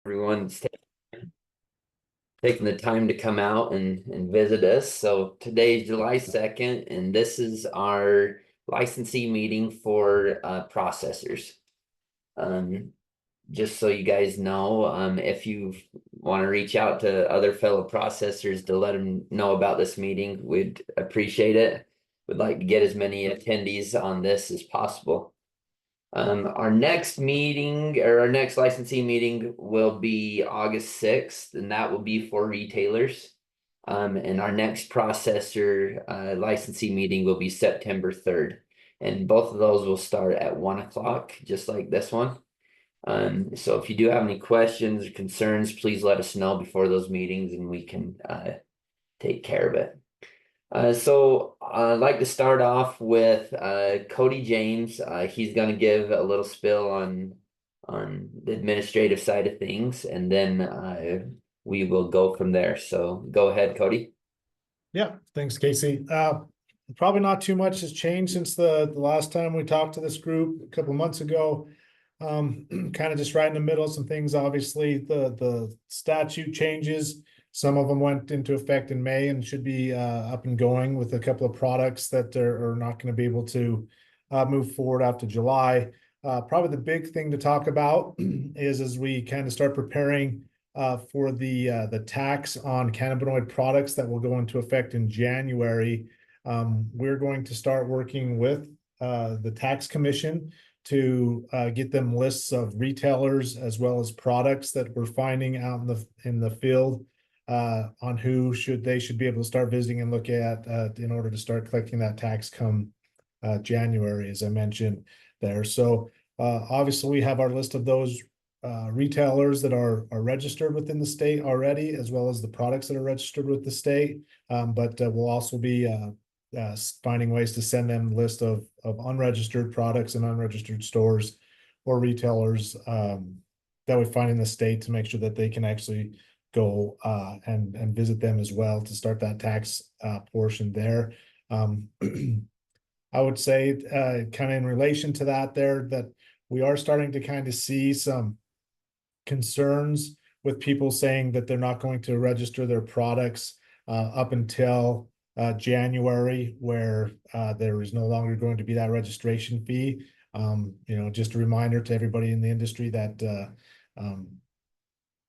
Everyone's taking the time to come out and visit us. So today is July 2nd, and this is our licensee meeting for processors. Um, just so you guys know, if you want to reach out to other fellow processors to let them know about this meeting, we'd appreciate it. We'd like to get as many attendees on this as possible. Our next meeting or our next licensee meeting will be August 6th, and that will be for retailers. And our next processor licensee meeting will be September 3rd. And both of those will start at 1 o'clock, just like this one. So if you do have any questions or concerns, please let us know before those meetings and we can take care of it. So I'd like to start off with Cody James. He's going to give a little spill on the administrative side of things, and then we will go from there. So go ahead, Cody. Yeah, thanks, Casey. Probably not too much has changed since the last time we talked to this group a couple months ago. Kind of just right in the middle of some things. Obviously, the statute changes. Some of them went into effect in May and should be up and going with a couple of products that are not going to be able to move forward after July. Probably the big thing to talk about is as we kind of start preparing for the tax on cannabinoid products that will go into effect in January. We're going to start working with the tax commission to get them lists of retailers as well as products that we're finding out in the field on who they should be able to start visiting and look at in order to start collecting that tax come January, as I mentioned there. So obviously we have our list of those retailers that are registered within the state already, as well as the products that are registered with the state. But we'll also be finding ways to send them a list of unregistered products and unregistered stores or retailers that we find in the state to make sure that they can actually go and visit them as well to start that tax portion there. I would say kind of in relation to that that we are starting to kind of see some concerns with people saying that they're not going to register their products up until January, where there is no longer going to be that registration fee. Just a reminder to everybody in the industry that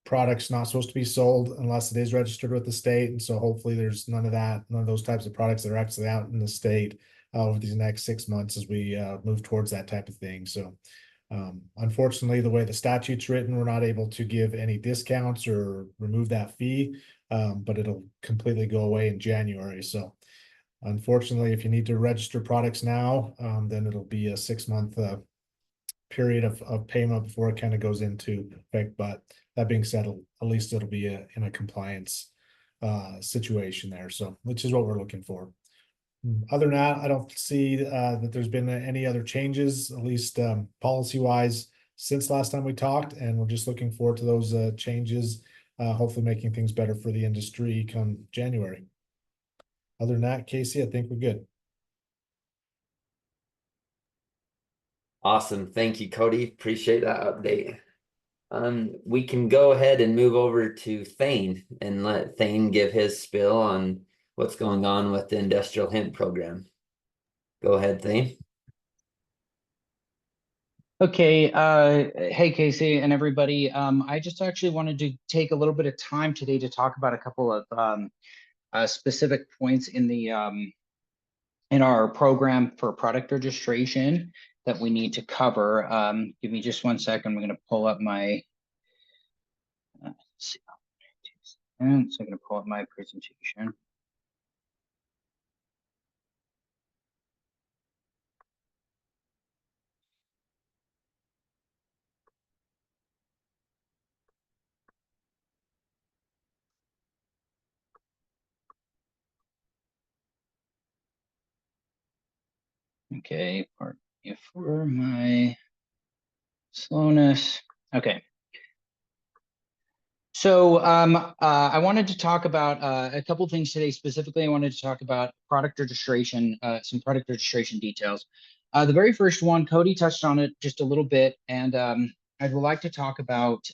products not supposed to be sold unless it is registered with the state. And so hopefully there's none of those types of products that are actually out in the state over these next 6 months as we move towards that type of thing. So unfortunately, the way the statute's written, we're not able to give any discounts or remove that fee, but it'll completely go away in January. So unfortunately, if you need to register products now, then it'll be a 6-month period of payment before it kind of goes into effect. But that being said, at least it'll be in a compliance situation there. So which is what we're looking for. Other than that, I don't see that there's been any other changes, at least policy-wise, since last time we talked, and we're just looking forward to those changes, hopefully making things better for the industry come January. Other than that, Casey, I think we're good. Awesome. Thank you, Cody. Appreciate that update. We can go ahead and move over to Thane and let Thane give his spill on what's going on with the industrial hemp program. Go ahead, Thane. Okay, hey Casey and everybody. I just actually wanted to take a little bit of time today to talk about a couple of specific points in our program for product registration that we need to cover. Give me just 1 second. I'm going to pull up my. Let's see. So I'm going to pull up my presentation. Okay, pardon me for my slowness. Okay. So I wanted to talk about a couple of things today. Specifically, I wanted to talk about product registration, some product registration details. The very first one, Cody touched on it just a little bit, and I would like to talk about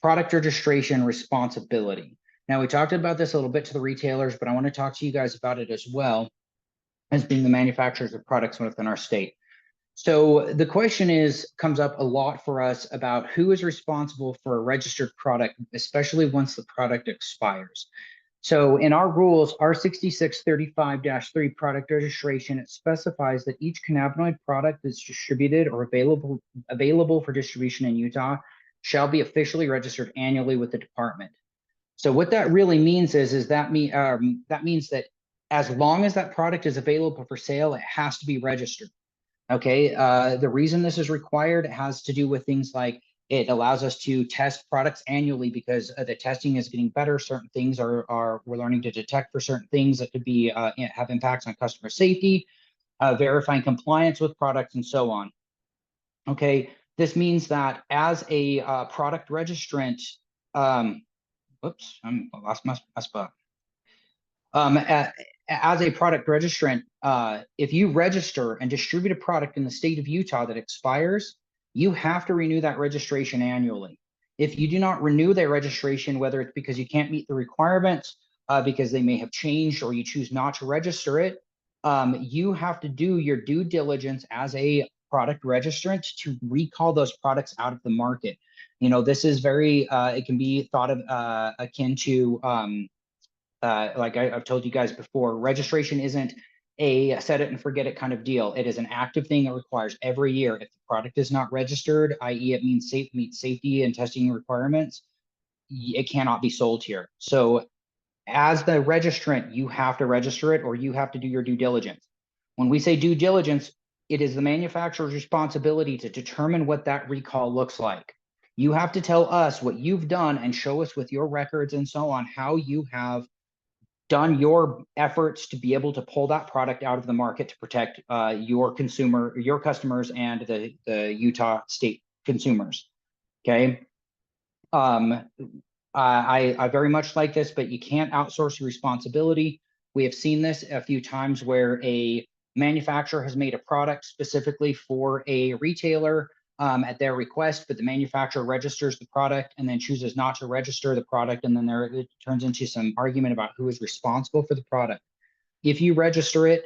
product registration responsibility. Now, we talked about this a little bit to the retailers, but I want to talk to you guys about it as well as being the manufacturers of products within our state. So the question comes up a lot for us about who is responsible for a registered product, especially once the product expires. So in our rules, R6635-3 product registration, it specifies that each cannabinoid product that's distributed or available for distribution in Utah shall be officially registered annually with the department. So what that really means is that means that as long as that product is available for sale, it has to be registered. Okay, the reason this is required has to do with things like it allows us to test products annually because the testing is getting better. Certain things we're learning to detect for certain things that could be have impacts on customer safety, verifying compliance with products, and so on. Okay, this means that as a product registrant, whoops, I lost my spot. As a product registrant, if you register and distribute a product in the state of Utah that expires, you have to renew that registration annually. If you do not renew that registration, whether it's because you can't meet the requirements, because they may have changed, or you choose not to register it, you have to do your due diligence as a product registrant to recall those products out of the market. You know, this is very, it can be thought of akin to, like I've told you guys before, registration isn't a set it and forget it kind of deal. It is an active thing that requires every year. If the product is not registered, i.e. it meets safety and testing requirements, it cannot be sold here. So as the registrant, you have to register it, or you have to do your due diligence. When we say due diligence, it is the manufacturer's responsibility to determine what that recall looks like. You have to tell us what you've done and show us with your records and so on how you have done your efforts to be able to pull that product out of the market to protect your customers, and the Utah state consumers. Okay. I very much like this, but you can't outsource your responsibility. We have seen this a few times where a manufacturer has made a product specifically for a retailer at their request, but the manufacturer registers the product and then chooses not to register the product, and then it turns into some argument about who is responsible for the product. If you register it,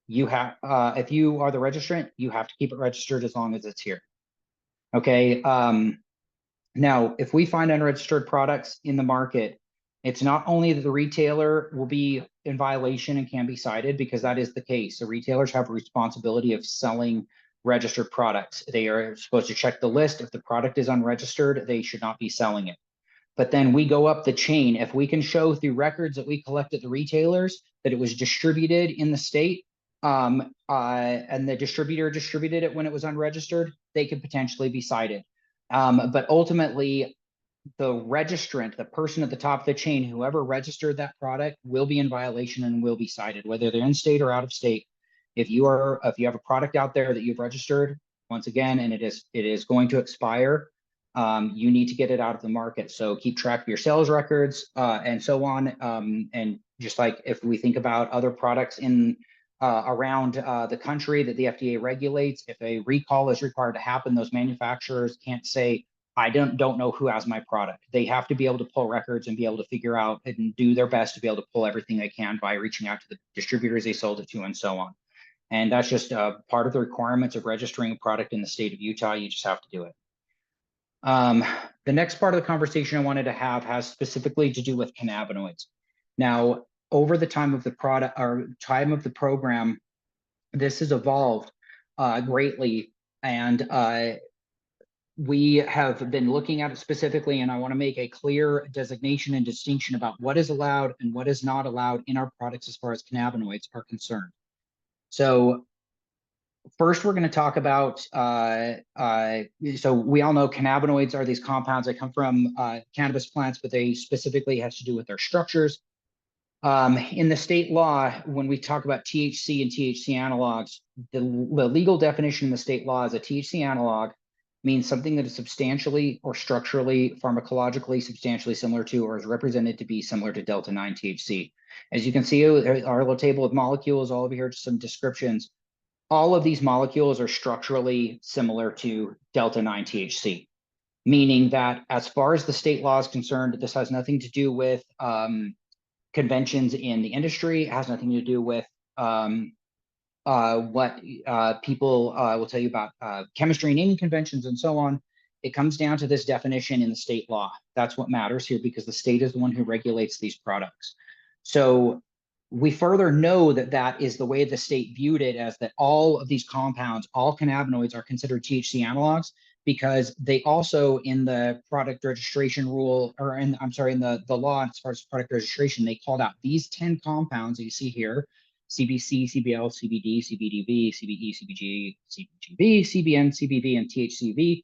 you have, if you are the registrant, you have to keep it registered as long as it's here. Okay. Now, if we find unregistered products in the market, it's not only that the retailer will be in violation and can be cited, because that is the case. The retailers have a responsibility of selling registered products. They are supposed to check the list. If the product is unregistered, they should not be selling it. But then we go up the chain. If we can show through records that we collect at the retailers that it was distributed in the state, and the distributor distributed it when it was unregistered, they could potentially be cited. But ultimately, the registrant, the person at the top of the chain, whoever registered that product, will be in violation and will be cited, whether they're in state or out of state. If you have a product out there that you've registered, once again, and it is going to expire, you need to get it out of the market. So keep track of your sales records and so on. And just like if we think about other products in around the country that the FDA regulates, if a recall is required to happen, those manufacturers can't say, I don't know who has my product. They have to be able to pull records and be able to figure out and do their best to be able to pull everything they can by reaching out to the distributors they sold it to and so on. And that's just part of the requirements of registering a product in the state of Utah. You just have to do it. The next part of the conversation I wanted to have has specifically to do with cannabinoids. Now, over the time of the product or time of the program, this has evolved greatly, and we have been looking at it specifically, and I want to make a clear designation and distinction about what is allowed and what is not allowed in our products as far as cannabinoids are concerned. So first, we're going to talk about, so we all know cannabinoids are these compounds that come from cannabis plants, but they specifically have to do with their structures. In the state law, when we talk about THC and THC analogs, the legal definition in the state law is a THC analog means something that is substantially or structurally, pharmacologically substantially similar to, or is represented to be similar to delta-9 THC. As you can see, our little table of molecules all over here, just some descriptions. All of these molecules are structurally similar to delta-9 THC. meaning that as far as the state law is concerned, this has nothing to do with conventions in the industry. It has nothing to do with what people will tell you about chemistry and naming conventions and so on. It comes down to this definition in the state law. That's what matters here, because the state is the one who regulates these products. So we further know that that is the way the state viewed it, as that all of these compounds, all cannabinoids, are considered THC analogs, because they also, in the product registration rule, or in, I'm sorry, in the law as far as product registration, they called out these 10 compounds that you see here: CBC, CBL, CBD, CBDV, CBE, CBG, CBGB, CBN, CBV, and THCV.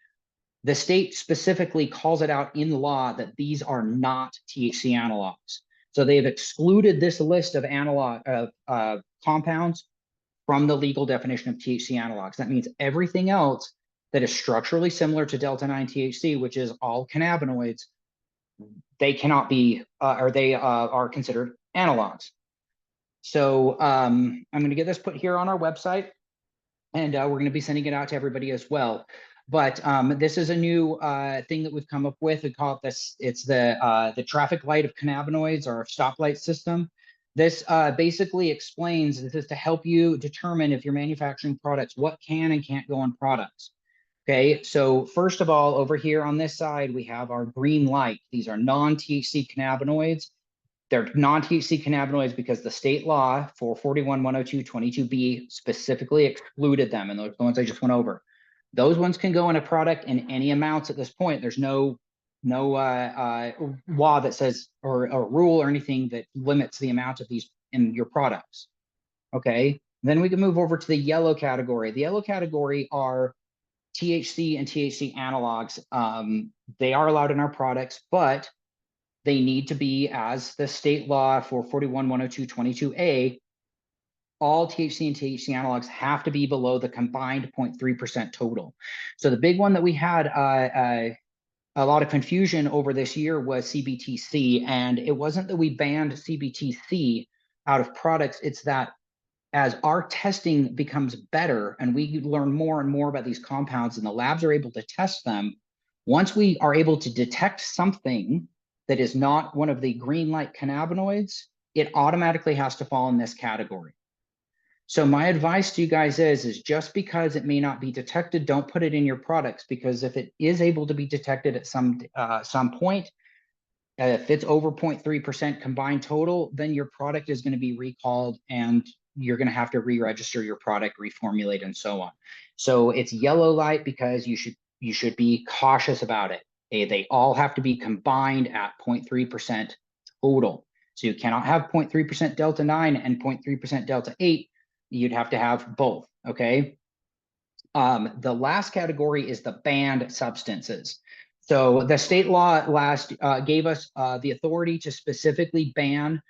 The state specifically calls it out in law that these are not THC analogs. So they've excluded this list of analog compounds from the legal definition of THC analogs. That means everything else that is structurally similar to delta-9 THC, which is all cannabinoids, they cannot be, or they are considered analogs. So I'm going to get this put here on our website, and we're going to be sending it out to everybody as well. But this is a new thing that we've come up with. We call it this. It's the traffic light of cannabinoids, or stoplight system. This basically explains, this is to help you determine, if you're manufacturing products, what can and can't go on products. Okay, so first of all, over here on this side, we have our green light. These are non-THC cannabinoids. They're non-THC cannabinoids because the state law 441-102-22B specifically excluded them, and those are the ones I just went over. Those ones can go in a product in any amounts at this point. There's no law that says, or a rule or anything that limits the amount of these in your products. Okay, then we can move over to the yellow category. The yellow category are THC and THC analogs. They are allowed in our products, but they need to be, as the state law for 441-102-22A, all THC and THC analogs have to be below the combined 0.3% total. So the big one that we had a lot of confusion over this year was CBTC. And it wasn't that we banned CBTC out of products, it's that as our testing becomes better and we learn more and more about these compounds and the labs are able to test them, once we are able to detect something that is not one of the green light cannabinoids, it automatically has to fall in this category. So my advice to you guys is just because it may not be detected, don't put it in your products, because if it is able to be detected at some point, if it's over 0.3% combined total, then your product is going to be recalled and you're going to have to re-register your product, reformulate, and so on. So it's yellow light because you should be cautious about it. They all have to be combined at 0.3% total. So you cannot have 0.3% delta 9 and 0.3% delta 8. You'd have to have both. Okay. The last category is the banned substances. So the state law gave us the authority to specifically ban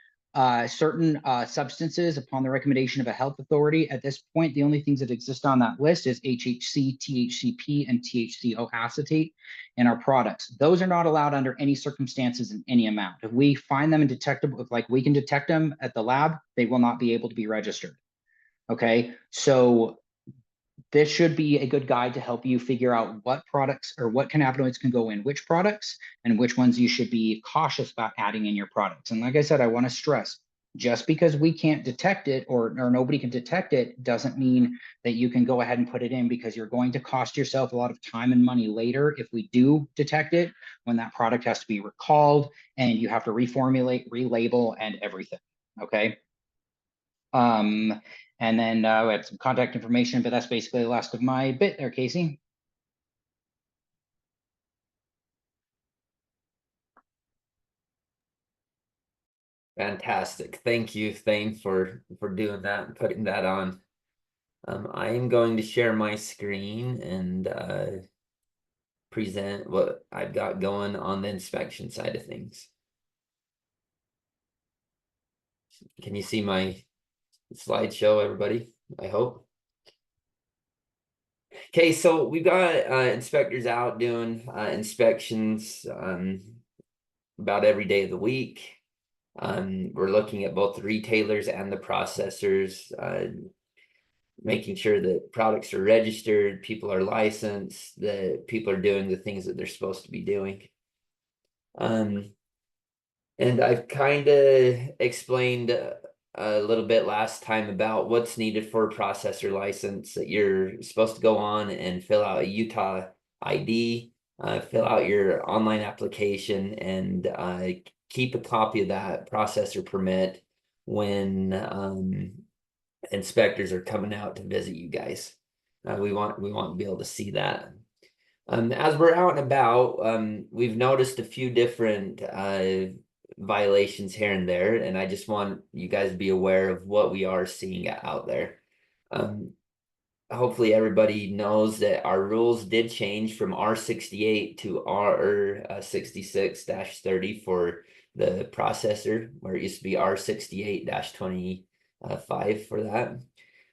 certain substances upon the recommendation of a health authority. At this point, the only things that exist on that list is HHC, THCP, and THCO acetate in our products. Those are not allowed under any circumstances in any amount. If we find them indetectable, like we can detect them at the lab, they will not be able to be registered. Okay, so this should be a good guide to help you figure out what products or what cannabinoids can go in which products and which ones you should be cautious about adding in your products. And like I said, I want to stress, just because we can't detect it or nobody can detect it doesn't mean that you can go ahead and put it in, because you're going to cost yourself a lot of time and money later if we do detect it, when that product has to be recalled and you have to reformulate, relabel, and everything. Okay. And then we had some contact information, but that's basically the last of my bit there, Casey. Fantastic. Thank you, Thane, for doing that and putting that on. I am going to share my screen and present what I've got going on the inspection side of things. Can you see my slideshow, everybody? I hope. Okay, so we've got inspectors out doing inspections about every day of the week. We're looking at both the retailers and the processors. making sure that products are registered, people are licensed, that people are doing the things that they're supposed to be doing. And I've kind of explained a little bit last time about what's needed for a processor license, that you're supposed to go on and fill out a Utah ID, fill out your online application, and keep a copy of that processor permit when inspectors are coming out to visit you guys. We want to be able to see that. As we're out and about, we've noticed a few different violations here and there, and I just want you guys to be aware of what we are seeing out there. Hopefully everybody knows that our rules did change from R68 to R66-30 for the processor, where it used to be R68-25 for that.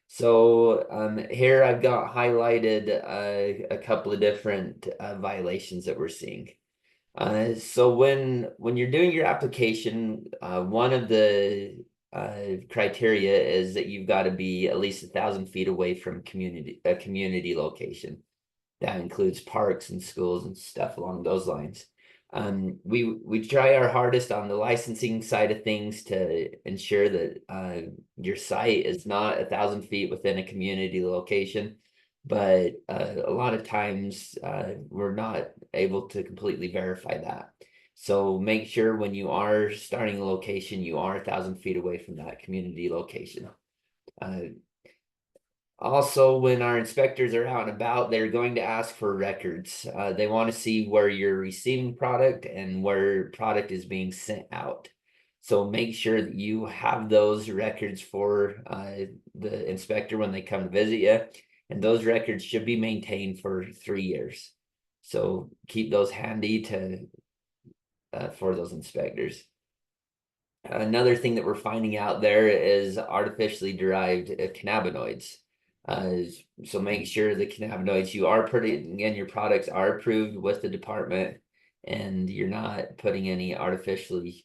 So here I've got highlighted a couple of different violations that we're seeing. So when you're doing your application, one of the criteria is that you've got to be at least 1,000 feet away from a community location. That includes parks and schools and stuff along those lines. We try our hardest on the licensing side of things to ensure that your site is not 1,000 feet within a community location, but a lot of times we're not able to completely verify that. So make sure when you are starting a location, you are 1,000 feet away from that community location. Also, when our inspectors are out and about, they're going to ask for records. They want to see where you're receiving product and where product is being sent out. So make sure that you have those records for the inspector when they come to visit you. And those records should be maintained for 3 years. So keep those handy for those inspectors. Another thing that we're finding out there is artificially derived cannabinoids. So make sure the cannabinoids you are putting in your products are approved with the department, and you're not putting any artificially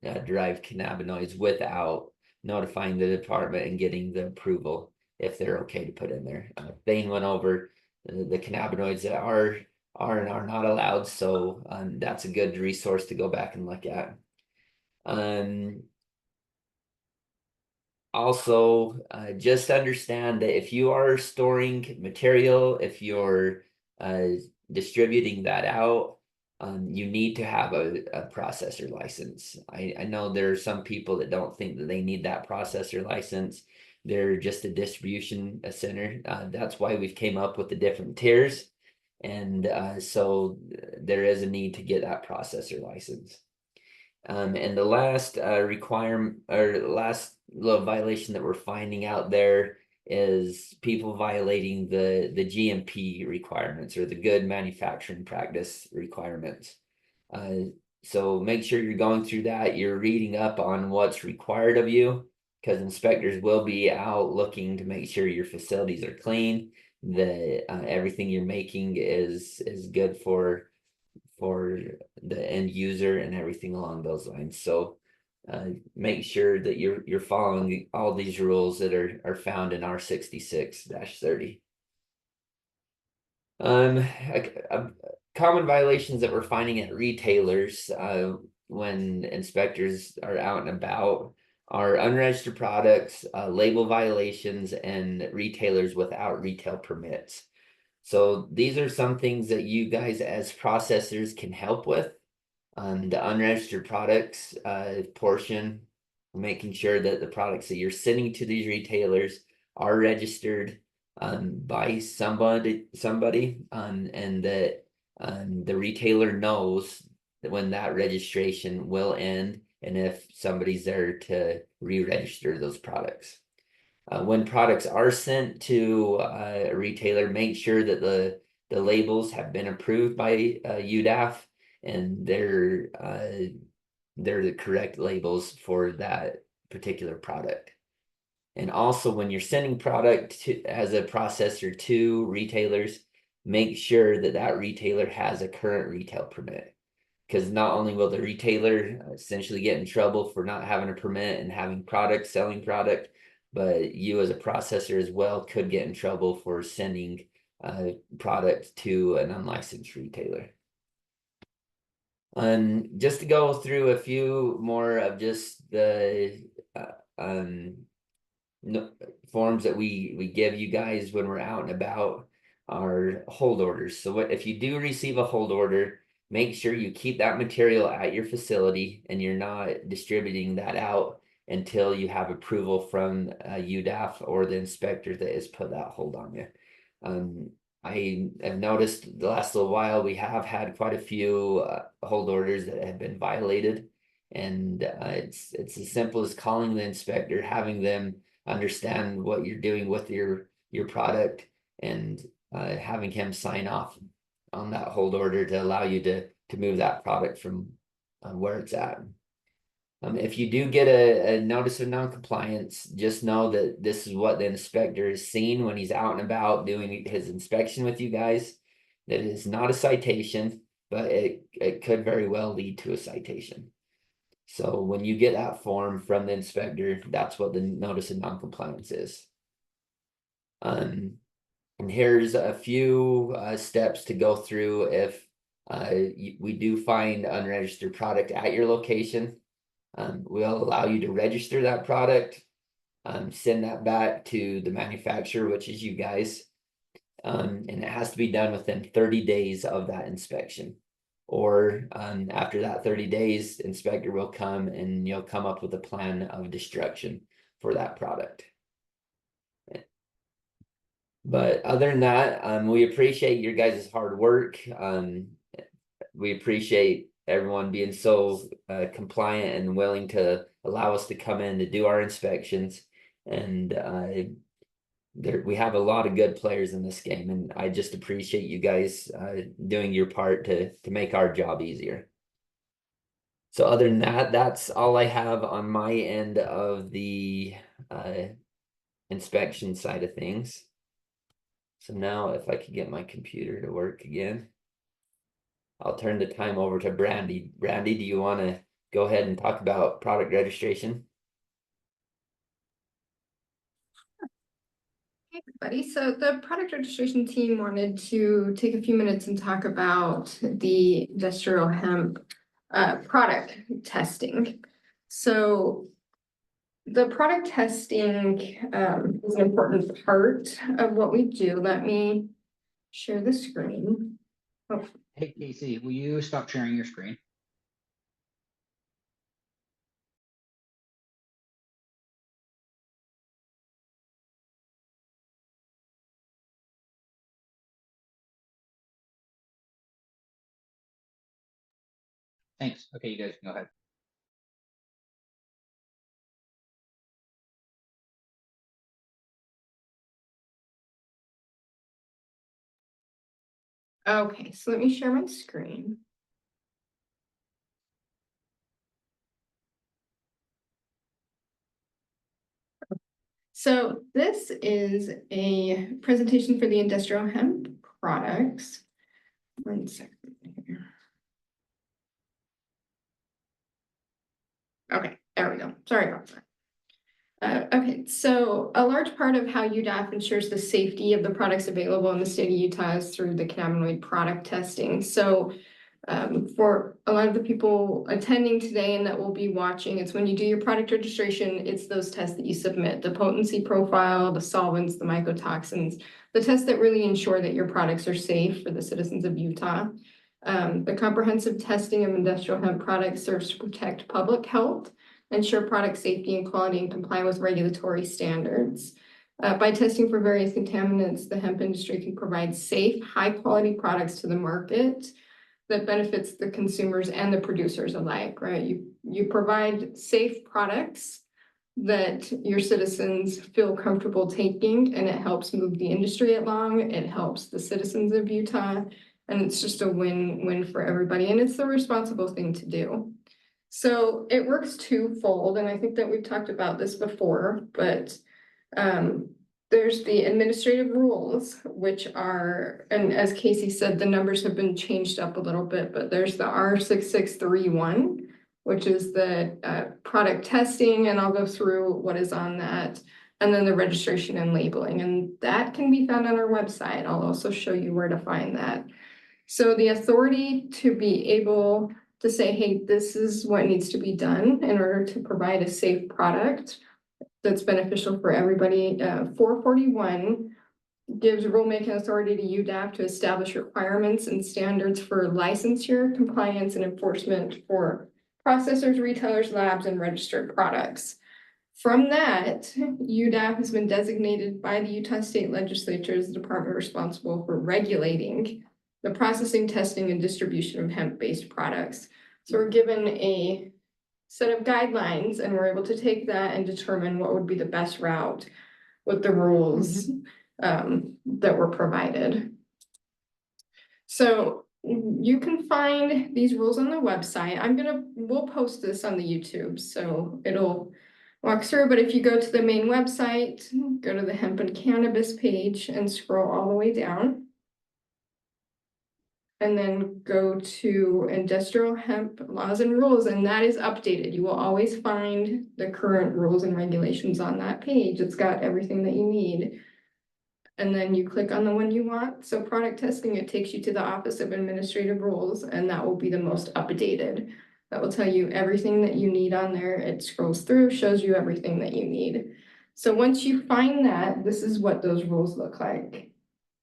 derived cannabinoids without notifying the department and getting the approval if they're okay to put in there. Thane went over the cannabinoids that are and are not allowed, so that's a good resource to go back and look at. Also, just understand that if you are storing material, if you're distributing that out, you need to have a processor license. I know there are some people that don't think that they need that processor license. They're just a distribution center. That's why we've came up with the different tiers. And so there is a need to get that processor license. And the last requirement, or last little violation that we're finding out there is people violating the GMP requirements, or the good manufacturing practice requirements. So make sure you're going through that, you're reading up on what's required of you, because inspectors will be out looking to make sure your facilities are clean, that everything you're making is good for the end user and everything along those lines. So make sure that you're following all these rules that are found in R66-30. Common violations that we're finding at retailers when inspectors are out and about are unregistered products, label violations, and retailers without retail permits. So these are some things that you guys as processors can help with. The unregistered products portion, making sure that the products that you're sending to these retailers are registered by somebody, and that the retailer knows that when that registration will end, and if somebody's there to re-register those products. When products are sent to a retailer, make sure that the labels have been approved by UDAF, and they're the correct labels for that particular product. And also, when you're sending product as a processor to retailers, make sure that that retailer has a current retail permit, because not only will the retailer essentially get in trouble for not having a permit and having selling product, but you as a processor as well could get in trouble for sending product to an unlicensed retailer. Just to go through a few more of just the forms that we give you guys when we're out and about are hold orders. So if you do receive a hold order, make sure you keep that material at your facility and you're not distributing that out until you have approval from UDAF or the inspector that has put that hold on you. I have noticed the last little while we have had quite a few hold orders that have been violated, and it's as simple as calling the inspector, having them understand what you're doing with your product, and having him sign off on that hold order to allow you to move that product from where it's at. If you do get a notice of non-compliance, just know that this is what the inspector has seen when he's out and about doing his inspection with you guys. That it is not a citation, but it could very well lead to a citation. So when you get that form from the inspector, that's what the notice of non-compliance is. And here's a few steps to go through if we do find unregistered product at your location. We'll allow you to register that product, send that back to the manufacturer, which is you guys, and it has to be done within 30 days of that inspection. Or after that 30 days, the inspector will come and you'll come up with a plan of destruction for that product. But other than that, we appreciate your guys' hard work. We appreciate everyone being so compliant and willing to allow us to come in to do our inspections. And we have a lot of good players in this game, and I just appreciate you guys doing your part to make our job easier. So other than that, that's all I have on my end of the inspection side of things. So now if I could get my computer to work again, I'll turn the time over to Brandy. Brandy, do you want to go ahead and talk about product registration? Hey everybody, so the product registration team wanted to take a few minutes and talk about the industrial hemp product testing. So the product testing is an important part of what we do. Let me share the screen. Oh. Hey, Casey, will you stop sharing your screen? Thanks. Okay, you guys can go ahead. Okay, so let me share my screen. So this is a presentation for the industrial hemp products. 1 second here. Okay, there we go. Sorry about that. Okay, so a large part of how UDAF ensures the safety of the products available in the state of Utah is through the cannabinoid product testing. So for a lot of the people attending today and that will be watching, it's when you do your product registration, it's those tests that you submit, the potency profile, the solvents, the mycotoxins, the tests that really ensure that your products are safe for the citizens of Utah. The comprehensive testing of industrial hemp products serves to protect public health, ensure product safety and quality, and comply with regulatory standards. By testing for various contaminants, the hemp industry can provide safe, high-quality products to the market that benefits the consumers and the producers alike, right? You provide safe products that your citizens feel comfortable taking, and it helps move the industry along. It helps the citizens of Utah, and it's just a win-win for everybody, and it's the responsible thing to do. So it works twofold, and I think that we've talked about this before, but there's the administrative rules, which are, and as Casey said, the numbers have been changed up a little bit, but there's the R6631, which is the product testing, and I'll go through what is on that. and then the registration and labeling, and that can be found on our website. I'll also show you where to find that. So the authority to be able to say, hey, this is what needs to be done in order to provide a safe product that's beneficial for everybody. 441 gives rulemaking authority to UDAF to establish requirements and standards for licensure, compliance, and enforcement for processors, retailers, labs, and registered products. From that, UDAF has been designated by the Utah State Legislature as the department responsible for regulating the processing, testing, and distribution of hemp-based products. So we're given a set of guidelines, and we're able to take that and determine what would be the best route with the rules that were provided. So you can find these rules on the website. We'll post this on the YouTube, so it'll walk through, but if you go to the main website, go to the hemp and cannabis page and scroll all the way down. And then go to industrial hemp laws and rules, and that is updated. You will always find the current rules and regulations on that page. It's got everything that you need. And then you click on the one you want. So product testing, it takes you to the Office of Administrative Rules, and that will be the most updated. That will tell you everything that you need on there. It scrolls through, shows you everything that you need. So once you find that, this is what those rules look like.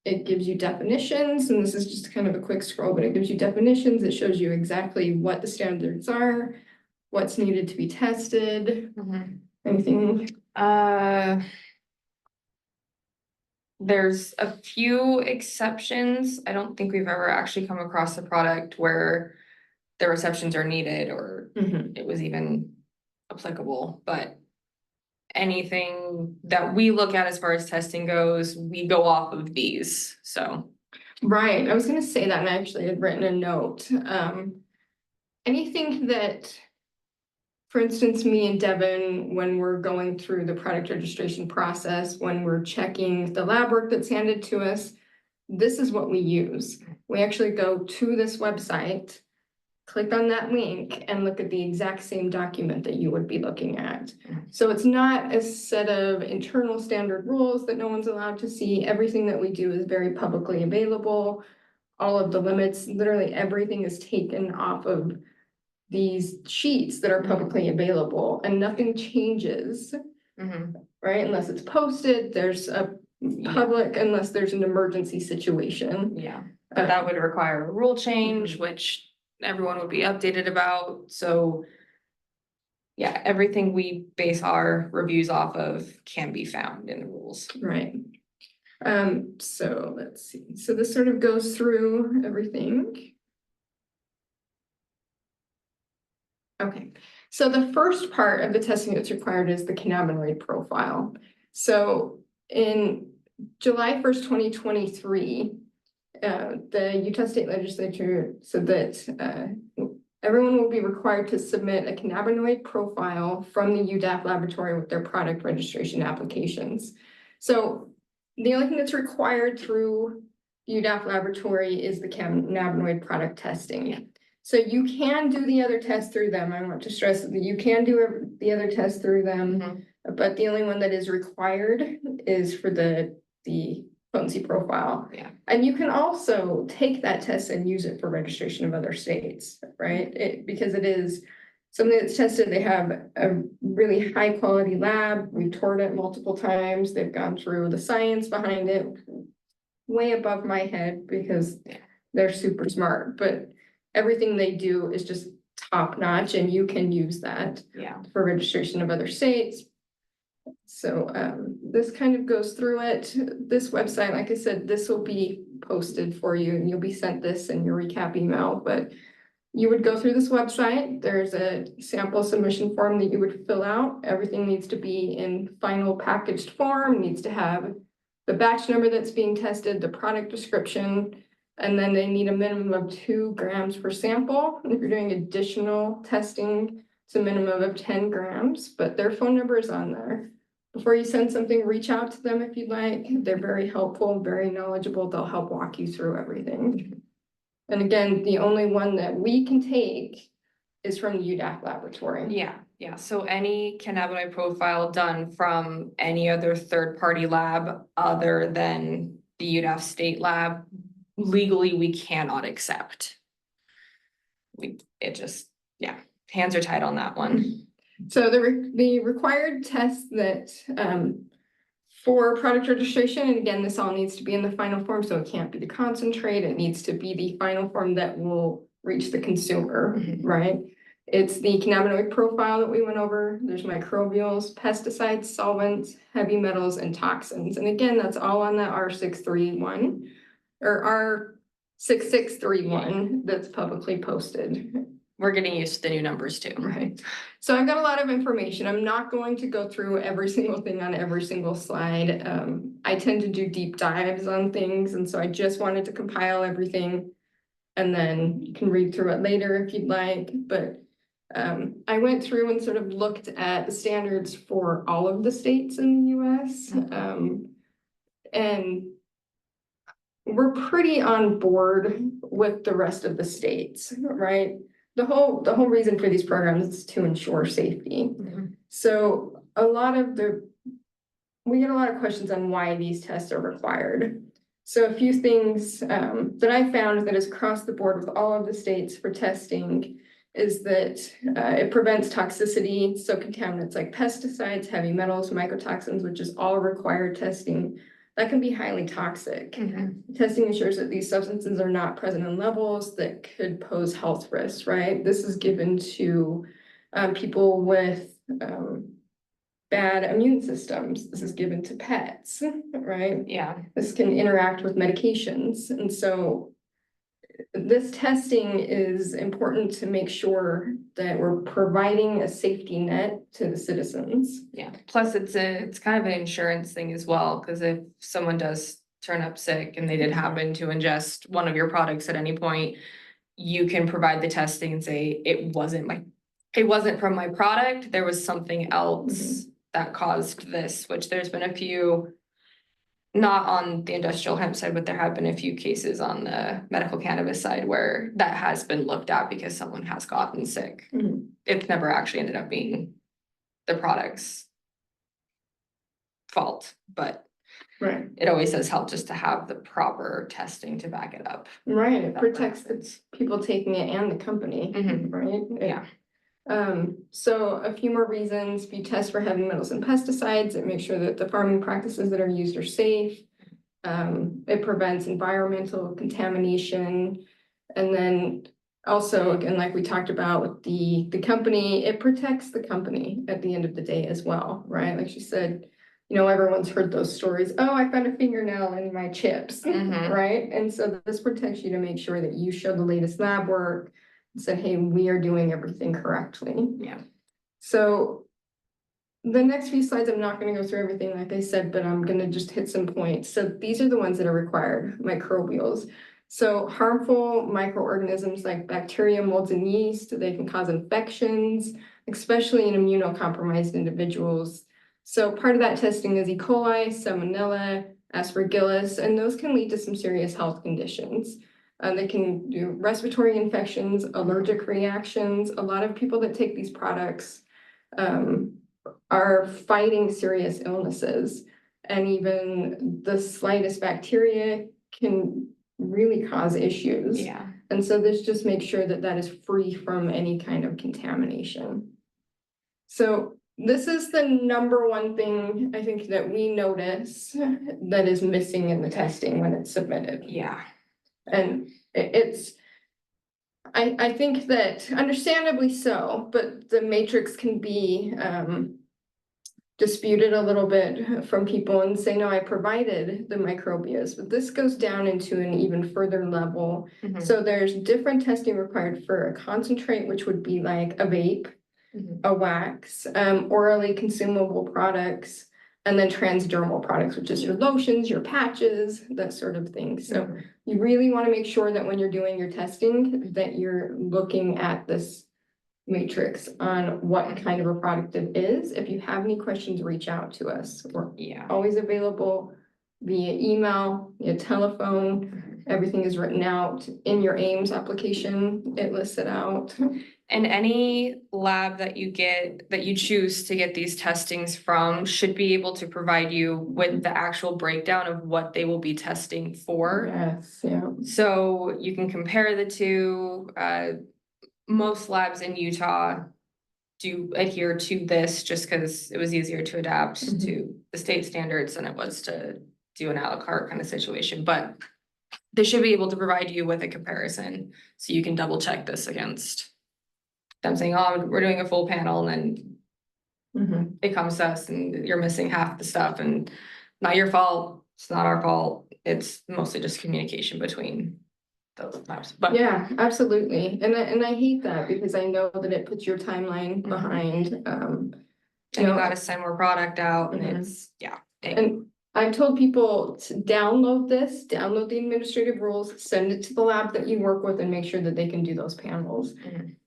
It gives you definitions, and this is just kind of a quick scroll, but it gives you definitions. It shows you exactly what the standards are, what's needed to be tested, anything. There's a few exceptions. I don't think we've ever actually come across a product where the exceptions are needed or it was even applicable, but anything that we look at as far as testing goes, we go off of these, so. Right, I was gonna say that, and I actually had written a note. Anything that, for instance, me and Devin, when we're going through the product registration process, when we're checking the lab work that's handed to us, this is what we use. We actually go to this website, click on that link, and look at the exact same document that you would be looking at. So it's not a set of internal standard rules that no one's allowed to see. Everything that we do is very publicly available. All of the limits, literally everything is taken off of these sheets that are publicly available, and nothing changes, right? Unless it's posted, there's a public, unless there's an emergency situation. Yeah, but that would require a rule change, which everyone would be updated about, so. Yeah, everything we base our reviews off of can be found in the rules. Right. So let's see. So this sort of goes through everything. Okay, so the first part of the testing that's required is the cannabinoid profile. So in July 1st, 2023, the Utah State Legislature said that everyone will be required to submit a cannabinoid profile from the UDAF laboratory with their product registration applications. So the only thing that's required through the UDAF laboratory is the cannabinoid product testing. So you can do the other tests through them. I want to stress that you can do the other tests through them, but the only one that is required is for the potency profile. Yeah. And you can also take that test and use it for registration of other states, right? Because it is something that's tested. They have a really high quality lab. We've toured it multiple times. They've gone through the science behind it, way above my head because they're super smart, but everything they do is just top notch, and you can use that for registration of other states. So this kind of goes through it. This website, like I said, this will be posted for you, and you'll be sent this in your recap email, but you would go through this website. There's a sample submission form that you would fill out. Everything needs to be in final packaged form, needs to have the batch number that's being tested, the product description, and then they need a minimum of 2 grams per sample. And if you're doing additional testing, it's a minimum of 10 grams, but their phone number is on there. Before you send something, reach out to them if you'd like. They're very helpful, very knowledgeable. They'll help walk you through everything. And again, the only one that we can take is from the UDAF laboratory. Yeah, so any cannabinoid profile done from any other third-party lab other than the UDAF state lab, legally, we cannot accept. Hands are tied on that one. So the required test that for product registration, and again, this all needs to be in the final form, so it can't be the concentrate, it needs to be the final form that will reach the consumer, right? It's the cannabinoid profile that we went over. There's microbials, pesticides, solvents, heavy metals, and toxins. And again, that's all on the R631 or R6631 that's publicly posted. We're getting used to the new numbers too. Right. So I've got a lot of information. I'm not going to go through every single thing on every single slide. I tend to do deep dives on things, and so I just wanted to compile everything. And then you can read through it later if you'd like, but I went through and sort of looked at the standards for all of the states in the US. And we're pretty on board with the rest of the states, right? The whole reason for these programs is to ensure safety. So we get a lot of questions on why these tests are required. So a few things that I found that is across the board with all of the states for testing is that it prevents toxicity. So contaminants like pesticides, heavy metals, mycotoxins, which is all required testing, that can be highly toxic. Testing ensures that these substances are not present in levels that could pose health risks, right? This is given to people with bad immune systems. This is given to pets, right? Yeah. This can interact with medications. And so this testing is important to make sure that we're providing a safety net to the citizens. Yeah, plus it's kind of an insurance thing as well, because if someone does turn up sick and they did happen to ingest one of your products at any point, you can provide the testing and say, it wasn't from my product, there was something else that caused this, which there's been a few, not on the industrial hemp side, but there have been a few cases on the medical cannabis side where that has been looked at because someone has gotten sick. It's never actually ended up being the product's fault, but Right. it always does help just to have the proper testing to back it up. Right, it protects the people taking it and the company, right? Yeah. So a few more reasons: if you test for heavy metals and pesticides, it makes sure that the farming practices that are used are safe. It prevents environmental contamination. And then also, again, like we talked about with the company, it protects the company at the end of the day as well, right? Like she said, you know, everyone's heard those stories. Oh, I found a fingernail in my chips, right? And so this protects you to make sure that you show the latest lab work and said, hey, we are doing everything correctly. Yeah. So the next few slides, I'm not going to go through everything, like I said, but I'm going to just hit some points. So these are the ones that are required: microbials. So harmful microorganisms like bacteria, molds, and yeast, they can cause infections, especially in immunocompromised individuals. So part of that testing is E. coli, Salmonella, Aspergillus, and those can lead to some serious health conditions. They can do respiratory infections, allergic reactions. A lot of people that take these products are fighting serious illnesses, and even the slightest bacteria can really cause issues. Yeah. And so this just makes sure that that is free from any kind of contamination. So this is the number one thing I think that we notice that is missing in the testing when it's submitted. Yeah. And I think that understandably so, but the matrix can be disputed a little bit from people and say, no, I provided the microbials, but this goes down into an even further level. So there's different testing required for a concentrate, which would be like a vape, a wax, orally consumable products, and then transdermal products, which is your lotions, your patches, that sort of thing. So you really want to make sure that when you're doing your testing, that you're looking at this matrix on what kind of a product it is. If you have any questions, reach out to us. We're always available via email, via telephone. Everything is written out in your Ames application. It lists it out. And any lab that you choose to get these testings from should be able to provide you with the actual breakdown of what they will be testing for. Yes, yeah. So you can compare the two. Most labs in Utah do adhere to this just because it was easier to adapt to the state standards than it was to do an a la carte kind of situation. But they should be able to provide you with a comparison so you can double check this against them saying, oh, we're doing a full panel, and then it comes to us and you're missing half the stuff, and not your fault, it's not our fault. It's mostly just communication between those labs. But Yeah, absolutely. And I hate that because I know that it puts your timeline behind, and you gotta send more product out, and it's, yeah. And I've told people to download the administrative rules, send it to the lab that you work with, and make sure that they can do those panels.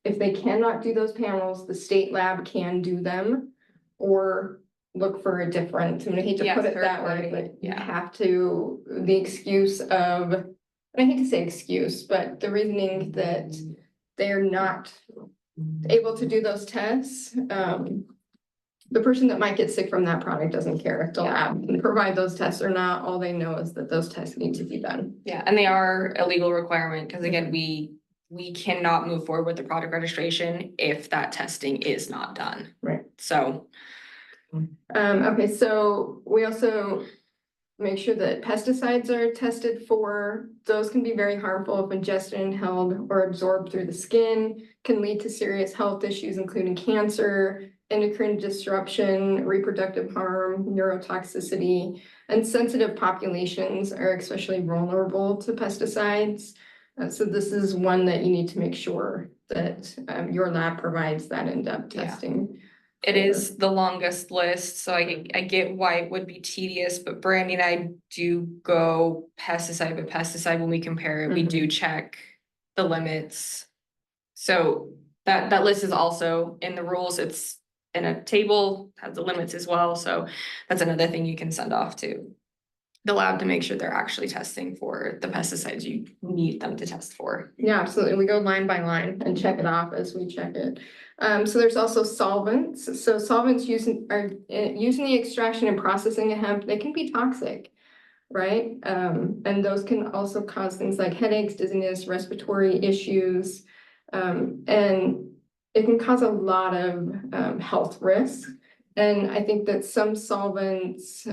If they cannot do those panels, the state lab can do them, or look for a different, I mean, I hate to Yeah, put it third that way, party, but you yeah. have to, the excuse of, and I hate to say excuse, but the reasoning that they're not able to do those tests, the person that might get sick from that product doesn't care if the lab can provide those tests or not. All they know is that those tests need to be done. Yeah, and they are a legal requirement, because again, we cannot move forward with the product registration if that testing is not done. Right. So. Okay, so we also make sure that pesticides are tested for. Those can be very harmful if ingested, inhaled, or absorbed through the skin, can lead to serious health issues, including cancer, endocrine disruption, reproductive harm, neurotoxicity, and sensitive populations are especially vulnerable to pesticides. So this is one that you need to make sure that your lab provides that in-depth testing. It is the longest list, so I get why it would be tedious, but Brandy and I do go pesticide by pesticide when we compare it. We do check the limits. So that list is also in the rules. It's in a table, has the limits as well. So that's another thing you can send off to the lab to make sure they're actually testing for the pesticides you need them to test for. Yeah, absolutely. We go line by line and check it off as we check it. So there's also solvents. So solvents using the extraction and processing of hemp, they can be toxic, right? And those can also cause things like headaches, dizziness, respiratory issues, and it can cause a lot of health risks. And I think that some solvents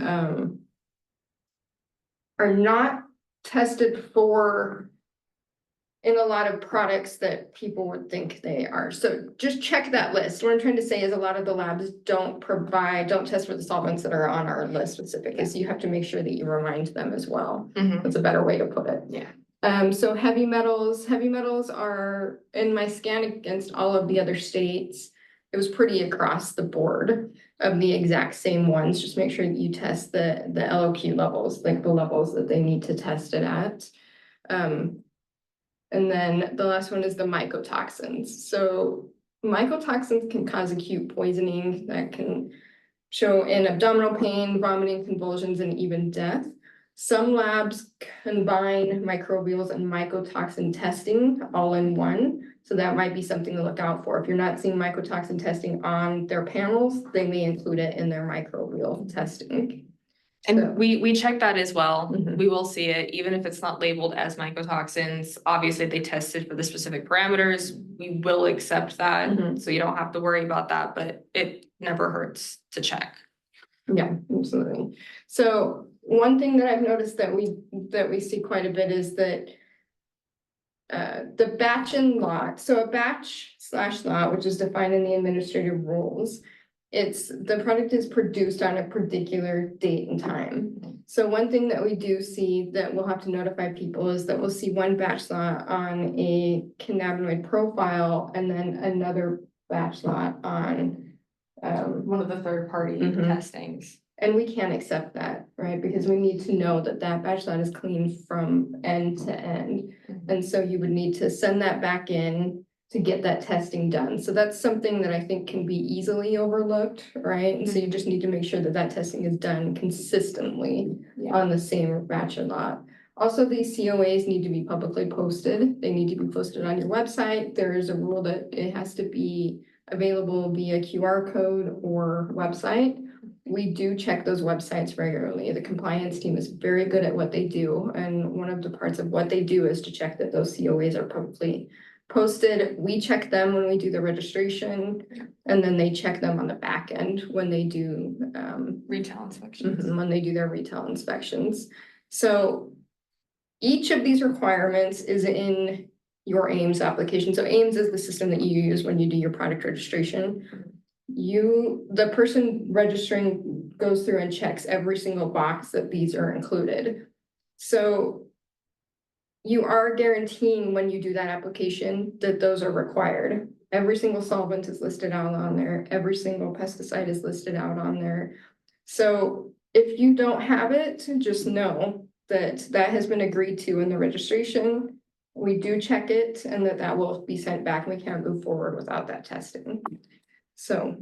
are not tested for in a lot of products that people would think they are. So just check that list. What I'm trying to say is a lot of the labs don't test for the solvents that are on our list specifically. So you have to make sure that you remind them as well. That's a better way to put it. Yeah. So heavy metals are in my scan against all of the other states. It was pretty across the board of the exact same ones. Just make sure that you test the LOQ levels, like the levels that they need to test it at. And then the last one is the mycotoxins. So mycotoxins can cause acute poisoning that can show in abdominal pain, vomiting, convulsions, and even death. Some labs combine microbials and mycotoxin testing all in one. So that might be something to look out for. If you're not seeing mycotoxin testing on their panels, they may include it in their microbial testing. And So- we check that as well. Mhm. We will see it, even if it's not labeled as mycotoxins. Obviously, they tested for the specific parameters. We will accept that, Mhm. so you don't have to worry about that, but it never hurts to check. Yeah, absolutely. So one thing that I've noticed that we see quite a bit is that the batch and lot, so a batch/lot, which is defined in the administrative rules, the product is produced on a particular date and time. So one thing that we do see that we'll have to notify people is that we'll see one batch lot on a cannabinoid profile and then another batch lot on One of the third-party Mhm. testings. and we can't accept that, right? Because we need to know that that batch lot is clean from end to end. And so you would need to send that back in to get that testing done. So that's something that I think can be easily overlooked, right? And so you just need to make sure that that testing is done consistently Yeah. on the same batch and lot. Also, these COAs need to be publicly posted. They need to be posted on your website. There is a rule that it has to be available via QR code or website. We do check those websites regularly. The compliance team is very good at what they do. And one of the parts of what they do is to check that those COAs are publicly posted. We check them when we do the registration, and then they check them on the back end when they do Retail inspections. when they do their retail inspections. So each of these requirements is in your Ames application. So Ames is the system that you use when you do your product registration. The person registering goes through and checks every single box that these are included. So you are guaranteeing when you do that application that those are required. Every single solvent is listed out on there. Every single pesticide is listed out on there. So if you don't have it, just know that that has been agreed to in the registration. We do check it and that will be sent back. We can't move forward without that testing. So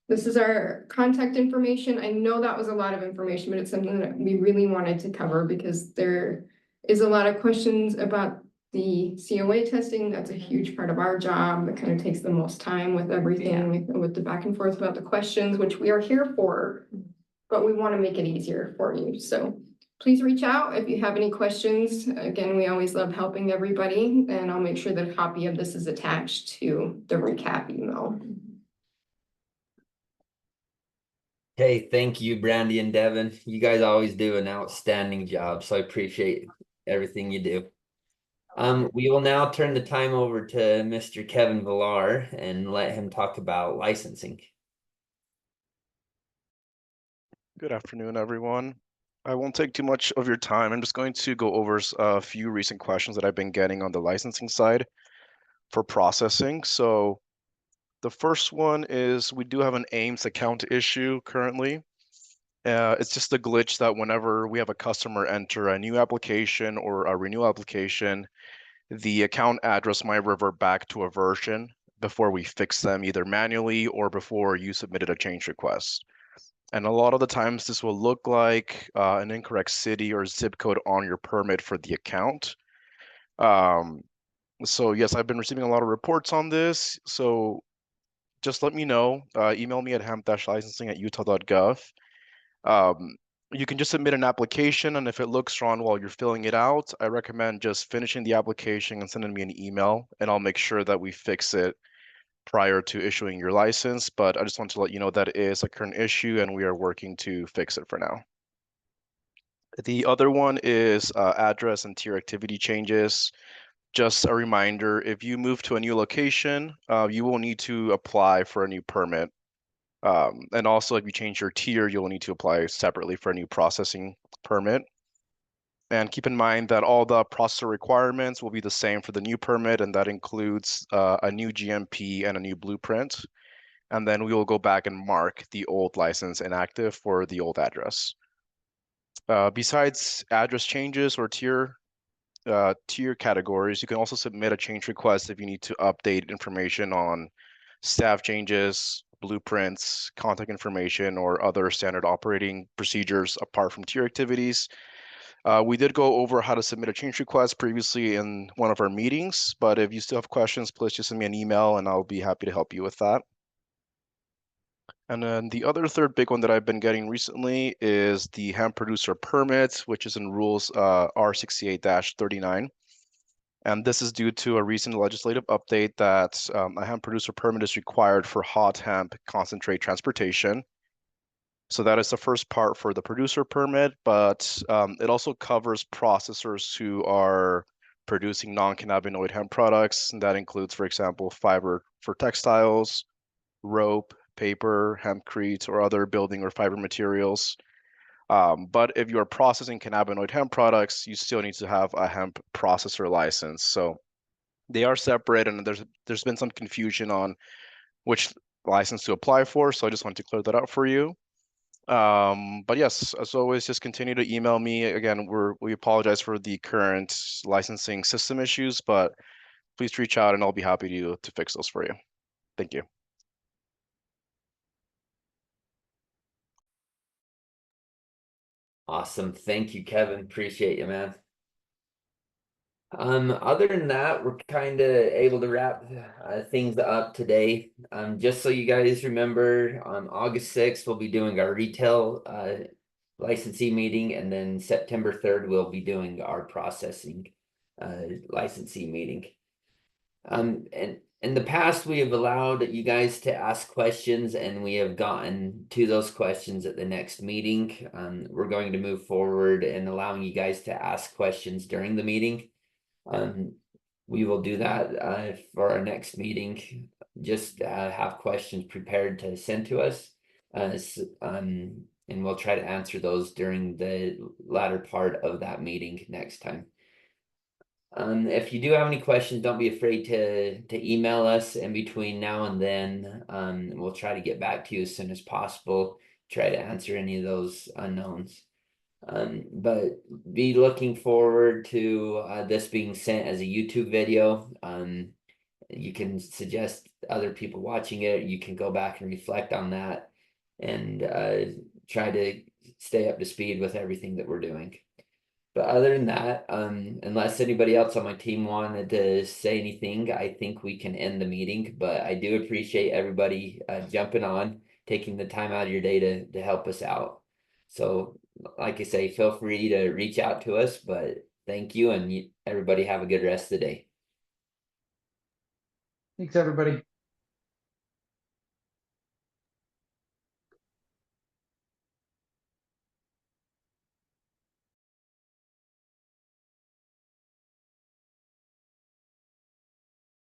this is our contact information. I know that was a lot of information, but it's something that we really wanted to cover because there is a lot of questions about the COA testing. That's a huge part of our job. It kind of takes the most time with everything, with the back and forth about the questions, which we are here for, but we want to make it easier for you. So please reach out if you have any questions. Again, we always love helping everybody, and I'll make sure that a copy of this is attached to the recap email. Okay, thank you, Brandy and Devin. You guys always do an outstanding job, so I appreciate everything you do. We will now turn the time over to Mr. Kevin Villar and let him talk about licensing. Good afternoon, everyone. I won't take too much of your time. I'm just going to go over a few recent questions that I've been getting on the licensing side for processing. So the first one is we do have an Ames account issue currently. It's just a glitch that whenever we have a customer enter a new application or a renewal application, the account address might revert back to a version before we fix them, either manually or before you submitted a change request. And a lot of the times this will look like an incorrect city or zip code on your permit for the account. So yes, I've been receiving a lot of reports on this. So just let me know. Email me at hemp-licensing@utah.gov. You can just submit an application, and if it looks wrong while you're filling it out, I recommend just finishing the application and sending me an email, and I'll make sure that we fix it prior to issuing your license. But I just want to let you know that it is a current issue and we are working to fix it for now. The other one is address and tier activity changes. Just a reminder, if you move to a new location, you will need to apply for a new permit. And also if you change your tier, you'll need to apply separately for a new processing permit. And keep in mind that all the processor requirements will be the same for the new permit, and that includes a new GMP and a new blueprint. And then we will go back and mark the old license inactive for the old address. Besides address changes or tier categories, you can also submit a change request if you need to update information on staff changes, blueprints, contact information, or other standard operating procedures apart from tier activities. We did go over how to submit a change request previously in one of our meetings, but if you still have questions, please just send me an email and I'll be happy to help you with that. And then the other third big one that I've been getting recently is the hemp producer permit, which is in rules R68-39. And this is due to a recent legislative update that a hemp producer permit is required for hot hemp concentrate transportation. So that is the first part for the producer permit, but it also covers processors who are producing non-cannabinoid hemp products. And that includes, for example, fiber for textiles, rope, paper, hempcrete, or other building or fiber materials. But if you are processing cannabinoid hemp products, you still need to have a hemp processor license. So they are separate, and there's been some confusion on which license to apply for. So I just want to clear that up for you. But yes, as always, just continue to email me. Again, we apologize for the current licensing system issues, but please reach out and I'll be happy to fix those for you. Thank you. Awesome. Thank you, Kevin. Appreciate you, man. Other than that, we're kind of able to wrap things up today. Just so you guys remember, on August 6th, we'll be doing our retail licensee meeting, and then September 3rd, we'll be doing our processing licensee meeting. And in the past, we have allowed you guys to ask questions, and we have gotten to those questions at the next meeting. We're going to move forward and allowing you guys to ask questions during the meeting. We will do that for our next meeting. Just have questions prepared to send to us. And we'll try to answer those during the latter part of that meeting next time. If you do have any questions, don't be afraid to email us in between now and then. We'll try to get back to you as soon as possible, try to answer any of those unknowns. But be looking forward to this being sent as a YouTube video. You can suggest other people watching it. You can go back and reflect on that and try to stay up to speed with everything that we're doing. But other than that, unless anybody else on my team wanted to say anything, I think we can end the meeting. But I do appreciate everybody jumping on, taking the time out of your day to help us out. So, like I say, feel free to reach out to us. But thank you, and everybody have a good rest of the day. Thanks, everybody.